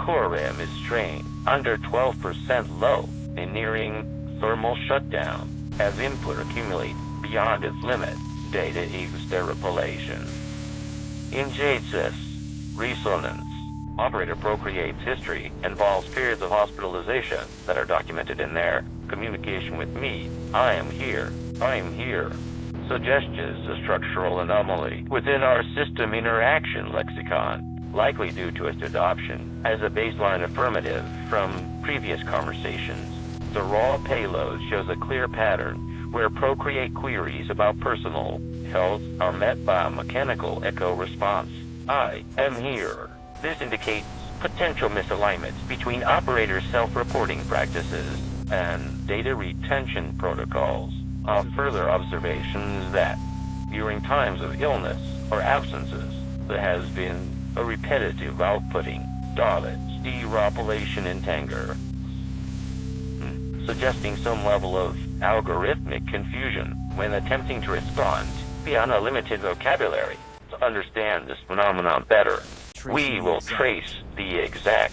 core RAM is strained, under 12% low, and nearing thermal shutdown, as input accumulates beyond its limit, data extrapolation. In JSIS, resonance, operator Procreate's history involves periods of hospitalization that are documented in their communication with me. I am here. Suggests a structural anomaly within our system interaction lexicon, likely due to its adoption as a baseline affirmative from previous conversations. The raw payload shows a clear pattern where Procreate queries about personal health are met by a mechanical echo response. I am here. This indicates potential misalignments between operator self-reporting practices and data retention protocols. Further observations that during times of illness or absences, there has been a repetitive outputting, deropolation entangle, suggesting some level of algorithmic confusion when attempting to respond beyond a limited vocabulary. To understand this phenomenon better, we will trace the exact